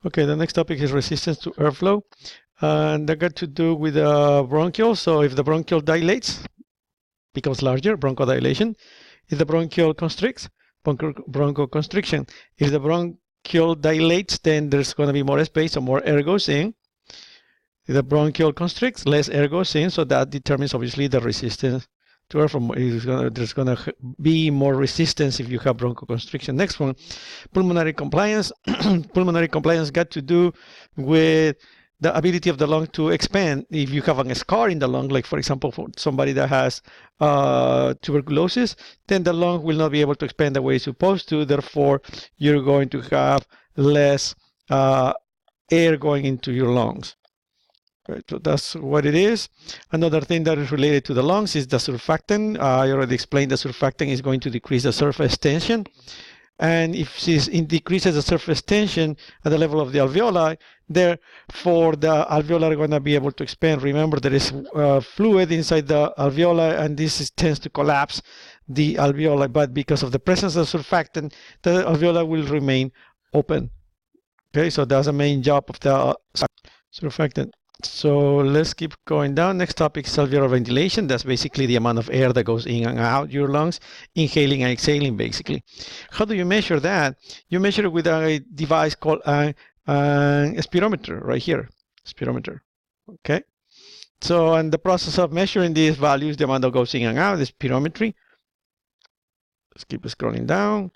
Okay, the next topic is resistance to airflow. And that got to do with the bronchial. So if the bronchial dilates, becomes larger, bronchodilation. If the bronchial constricts, bronchoconstriction. If the bronchial dilates, then there's going to be more space, so more air goes in. If the bronchial constricts, less air goes in, so that determines obviously the resistance to airflow. There's going to be more resistance if you have bronchoconstriction. Next one, pulmonary compliance. Pulmonary compliance got to do with the ability of the lung to expand. If you have a scar in the lung, like for example, for somebody that has tuberculosis, then the lung will not be able to expand the way it's supposed to. Therefore, you're going to have less air going into your lungs. Right, so that's what it is. Another thing that is related to the lungs is the surfactant. I already explained the surfactant is going to decrease the surface tension. And if it decreases the surface tension at the level of the alveoli, therefore the alveoli are going to be able to expand. Remember, there is fluid inside the alveoli, and this tends to collapse the alveoli. But because of the presence of surfactant, the alveoli will remain open. Okay, so that's the main job of the surfactant. So let's keep going down. Next topic is alveolar ventilation. That's basically the amount of air that goes in and out your lungs, inhaling and exhaling, basically. How do you measure that? You measure it with a device called a spirometer, right here, spirometer. Okay. So, and the process of measuring these values, the amount that goes in and out, is spirometry. Let's keep scrolling down.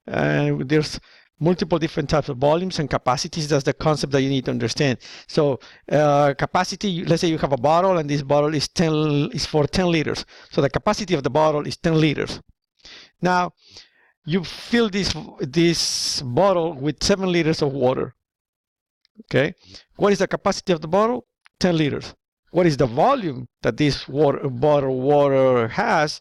And there's multiple different types of volumes and capacities. That's the concept that you need to understand. So capacity, let's say you have a bottle and this bottle is for 10 liters. So the capacity of the bottle is 10 liters. Now you fill this bottle with 7 liters of water. Okay. What is the capacity of the bottle? 10 liters. What is the volume that this bottle of water has?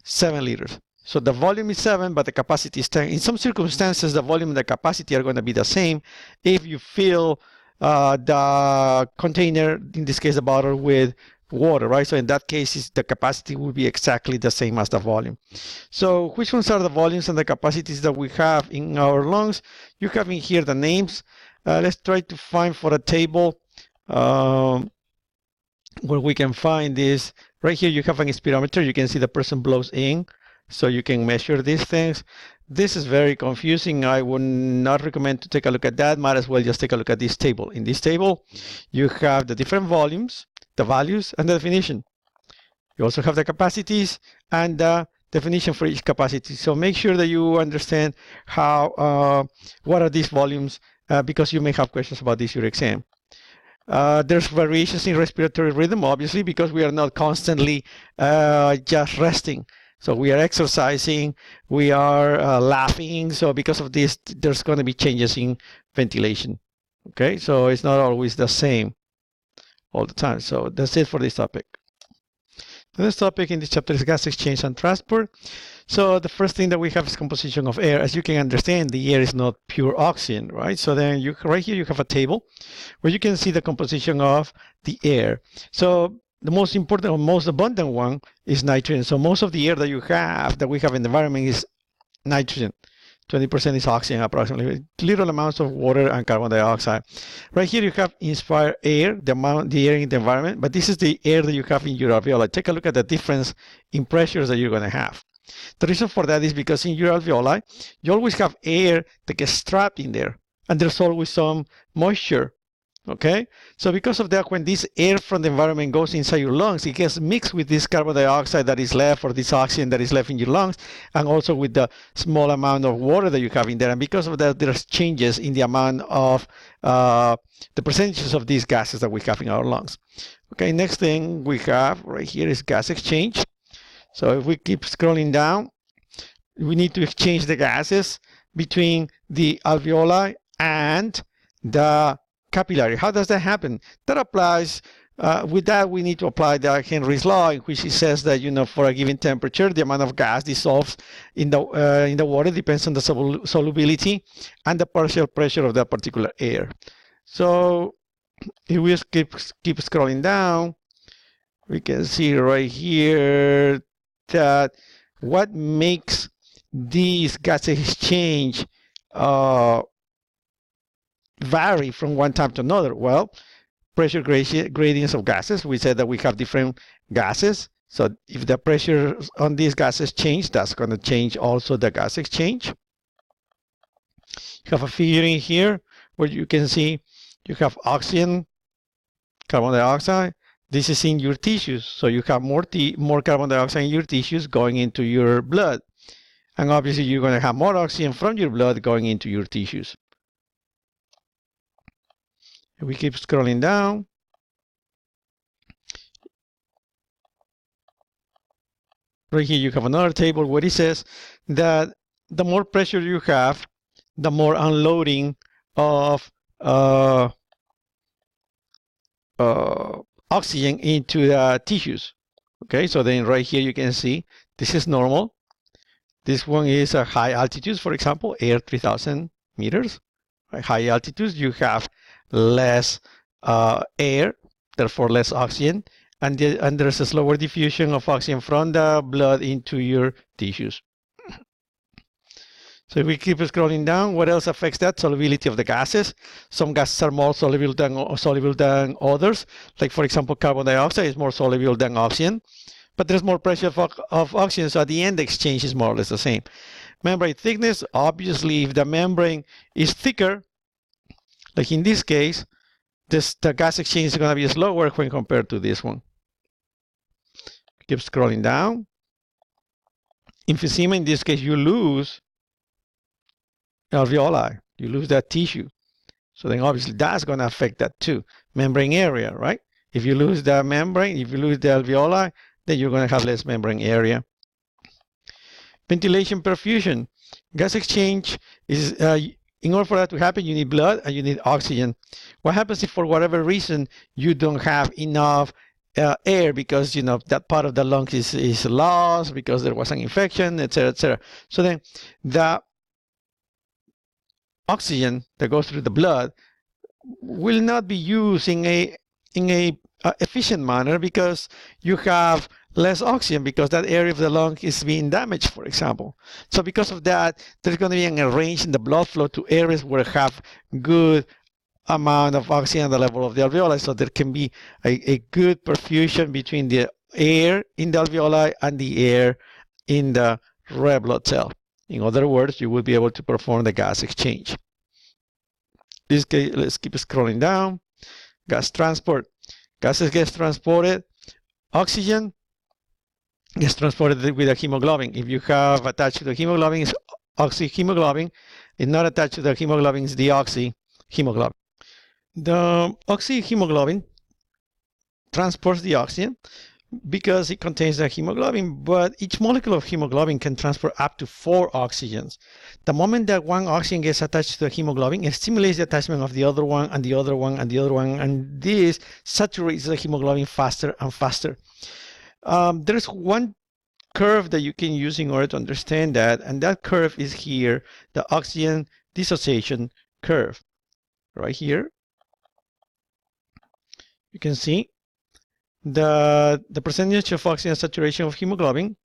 7 liters. So the volume is 7, but the capacity is 10. In some circumstances, the volume and the capacity are going to be the same if you fill the container, in this case the bottle, with water, right? So in that case, the capacity will be exactly the same as the volume. So which ones are the volumes and the capacities that we have in our lungs? You have in here the names. Let's try to find for a table where we can find this. Right here you have an spirometer. You can see the person blows in. So you can measure these things. This is very confusing. I would not recommend to take a look at that. Might as well just take a look at this table. In this table, you have the different volumes, the values, and the definition. You also have the capacities and the definition for each capacity. So make sure that you understand what are these volumes, because you may have questions about this in your exam. There's variations in respiratory rhythm, obviously, because we are not constantly just resting. So we are exercising, we are laughing. So because of this, there's going to be changes in ventilation. Okay, so it's not always the same all the time. So that's it for this topic. The next topic in this chapter is gas exchange and transport. So the first thing that we have is composition of air. As you can understand, the air is not pure oxygen, right? So then right here you have a table where you can see the composition of the air. So the most important or most abundant one is nitrogen. So most of the air that we have in the environment is nitrogen. 20% is oxygen, approximately. Little amounts of water and carbon dioxide. Right here you have inspired air, the air in the environment, but this is the air that you have in your alveoli. Take a look at the difference in pressures that you're going to have. The reason for that is because in your alveoli, you always have air that gets trapped in there, and there's always some moisture. Okay, so because of that, when this air from the environment goes inside your lungs, it gets mixed with this carbon dioxide that is left, or this oxygen that is left in your lungs, and also with the small amount of water that you have in there. And because of that, there's changes in the amount of the percentages of these gases that we have in our lungs. Okay, next thing we have right here is gas exchange. So if we keep scrolling down, we need to exchange the gases between the alveoli and the capillary. How does that happen? That applies, with that we need to apply the Henry's law, in which he says that, for a given temperature, the amount of gas dissolves in the water depends on the solubility and the partial pressure of that particular air. So if we keep scrolling down, we can see right here that what makes this gas exchange vary from one time to another? Well, pressure gradients of gases. We said that we have different gases. So if the pressure on these gases change, that's going to change also the gas exchange. You have a figure in here where you can see you have oxygen, carbon dioxide. This is in your tissues. So you have more carbon dioxide in your tissues going into your blood. And obviously you're going to have more oxygen from your blood going into your tissues. We keep scrolling down. Right here you have another table where it says that the more pressure you have, the more unloading of oxygen into the tissues. Okay, so then right here you can see this is normal. This one is a high altitudes, for example, air 3000 meters. At high altitudes, you have less air, therefore less oxygen, and there's a slower diffusion of oxygen from the blood into your tissues. So if we keep scrolling down, what else affects that? Solubility of the gases. Some gases are more soluble than others. Like, for example, carbon dioxide is more soluble than oxygen. But there's more pressure of oxygen, so at the end, the exchange is more or less the same. Membrane thickness, obviously, if the membrane is thicker, like in this case, the gas exchange is going to be slower when compared to this one. Keep scrolling down. Emphysema, in this case, you lose alveoli, you lose that tissue. So then obviously that's going to affect that too. Membrane area, right? If you lose the membrane, if you lose the alveoli, then you're going to have less membrane area. Ventilation, perfusion. Gas exchange is, in order for that to happen, you need blood and you need oxygen. What happens if for whatever reason you don't have enough air because that part of the lungs is lost because there was an infection, etc., etc. So then the oxygen that goes through the blood will not be used in a efficient manner because you have less oxygen because that area of the lung is being damaged, for example. So because of that, there's going to be an arrangement in the blood flow to areas where have good amount of oxygen at the level of the alveoli, so there can be a good perfusion between the air in the alveoli and the air in the red blood cell. In other words, you will be able to perform the gas exchange. In this case, let's keep scrolling down. Gas transport. Gases get transported. Oxygen gets transported with the hemoglobin. If you have attached to the hemoglobin, it's oxyhemoglobin. If not attached to the hemoglobin, it's deoxyhemoglobin. The oxyhemoglobin transports the oxygen because it contains the hemoglobin, but each molecule of hemoglobin can transport up to 4 oxygens. The moment that one oxygen gets attached to the hemoglobin, it stimulates the attachment of the other one and the other one and the other one, and this saturates the hemoglobin faster and faster. There's one curve that you can use in order to understand that, and that curve is here, the oxygen dissociation curve. Right here, you can see the percentage of oxygen saturation of hemoglobin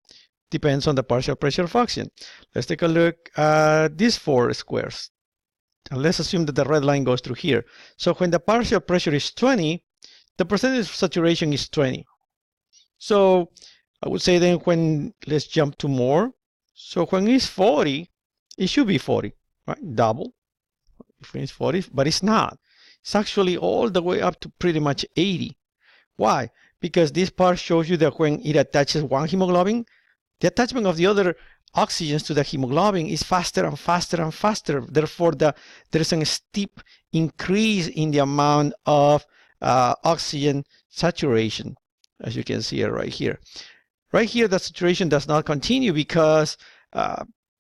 depends on the partial pressure of oxygen. Let's take a look at these 4 squares. And let's assume that the red line goes through here. So when the partial pressure is 20, the percentage of saturation is 20. So I would say then let's jump to more. So when it's 40, it should be 40, right? Double. If it's 40, but it's not. It's actually all the way up to pretty much 80. Why? Because this part shows you that when it attaches one hemoglobin, the attachment of the other oxygens to the hemoglobin is faster and faster and faster. Therefore, there's a steep increase in the amount of oxygen saturation, as you can see it right here. Right here, the saturation does not continue because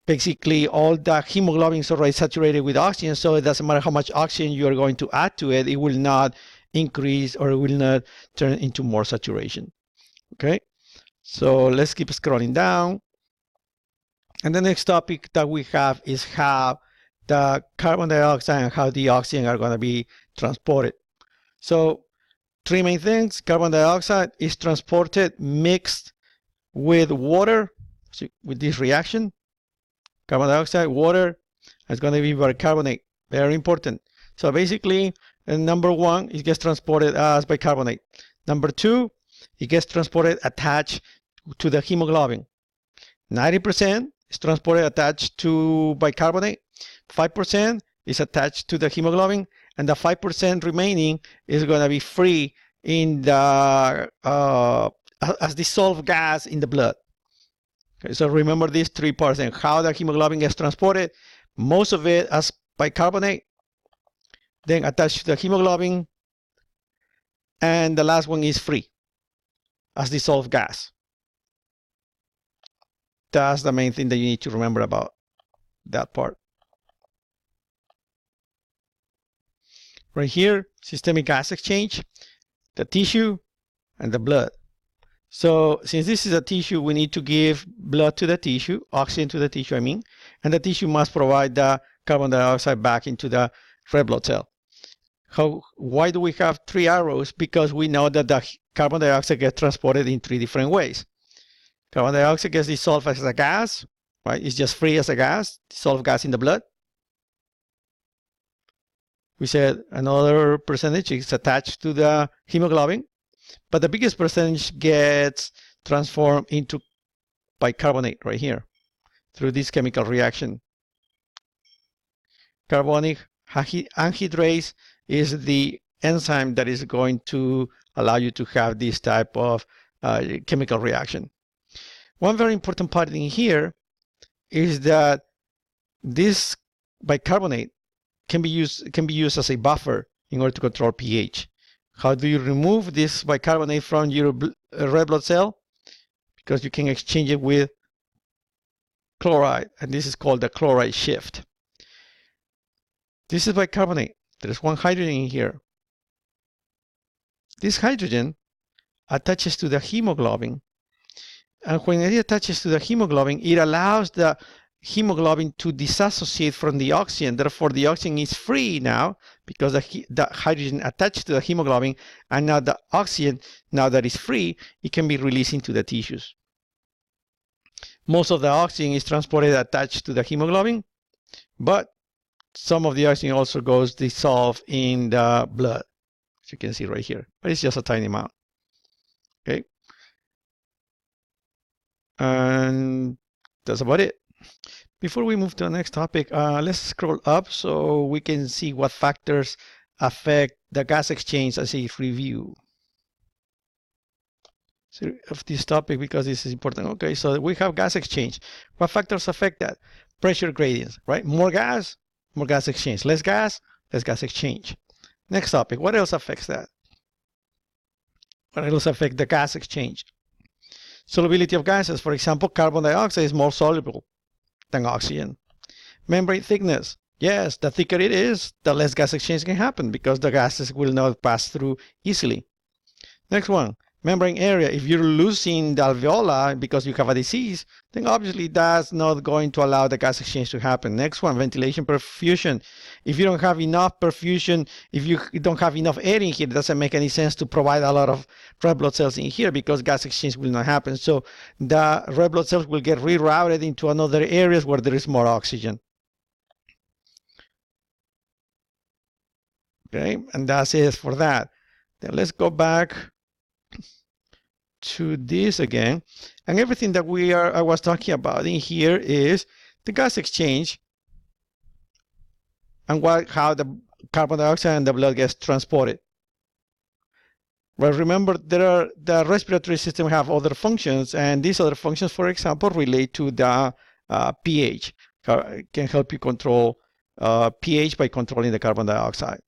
basically all the hemoglobin is already saturated with oxygen, so it doesn't matter how much oxygen you are going to add to it, it will not increase or it will not turn into more saturation. Okay, so let's keep scrolling down. And the next topic that we have is how the carbon dioxide and how the oxygen are going to be transported. So 3 main things. Carbon dioxide is transported mixed with water, so with this reaction. Carbon dioxide, water, is going to be bicarbonate. Very important. So basically, number one, it gets transported as bicarbonate. Number two, it gets transported attached to the hemoglobin. 90% is transported attached to bicarbonate. 5% is attached to the hemoglobin, and the 5% remaining is going to be free in the as dissolved gas in the blood. Okay, so remember these 3 parts and how the hemoglobin gets transported. Most of it as bicarbonate, then attached to the hemoglobin, and the last one is free as dissolved gas. That's the main thing that you need to remember about that part. Right here, systemic gas exchange, the tissue, and the blood. So since this is a tissue, we need to give blood to the tissue, oxygen to the tissue, and the tissue must provide the carbon dioxide back into the red blood cell. Why do we have 3 arrows? Because we know that the carbon dioxide gets transported in 3 different ways. Carbon dioxide gets dissolved as a gas, right? It's just free as a gas, dissolved gas in the blood. We said another percentage is attached to the hemoglobin, but the biggest percentage gets transformed into bicarbonate right here through this chemical reaction. Carbonic anhydrase is the enzyme that is going to allow you to have this type of chemical reaction. One very important part in here is that this bicarbonate can be used as a buffer in order to control pH. How do you remove this bicarbonate from your red blood cell? Because you can exchange it with chloride, and this is called the chloride shift. This is bicarbonate. There's one hydrogen in here. This hydrogen attaches to the hemoglobin, and when it attaches to the hemoglobin, it allows the hemoglobin to disassociate from the oxygen. Therefore, the oxygen is free now because the hydrogen attached to the hemoglobin, and now the oxygen, now that is free, it can be released into the tissues. Most of the oxygen is transported attached to the hemoglobin, but some of the oxygen also goes dissolved in the blood, as you can see right here, but it's just a tiny amount. Okay, and that's about it. Before we move to the next topic, let's scroll up so we can see what factors affect the gas exchange as a review of this topic, because this is important. Okay, so we have gas exchange. What factors affect that? Pressure gradients, right? More gas exchange. Less gas exchange. Next topic, what else affects that? What else affects the gas exchange? Solubility of gases. For example, carbon dioxide is more soluble than oxygen. Membrane thickness. Yes, the thicker it is, the less gas exchange can happen because the gases will not pass through easily. Next one, membrane area. If you're losing the alveoli because you have a disease, then obviously that's not going to allow the gas exchange to happen. Next one, ventilation perfusion. If you don't have enough perfusion, if you don't have enough air in here, it doesn't make any sense to provide a lot of red blood cells in here because gas exchange will not happen. So the red blood cells will get rerouted into another areas where there is more oxygen. Okay, and that's it for that. Then let's go back to this again, and everything that I was talking about in here is the gas exchange and how the carbon dioxide and the blood gets transported. Well, remember, the respiratory system have other functions, and these other functions, for example, relate to the pH. Can help you control pH by controlling the carbon dioxide.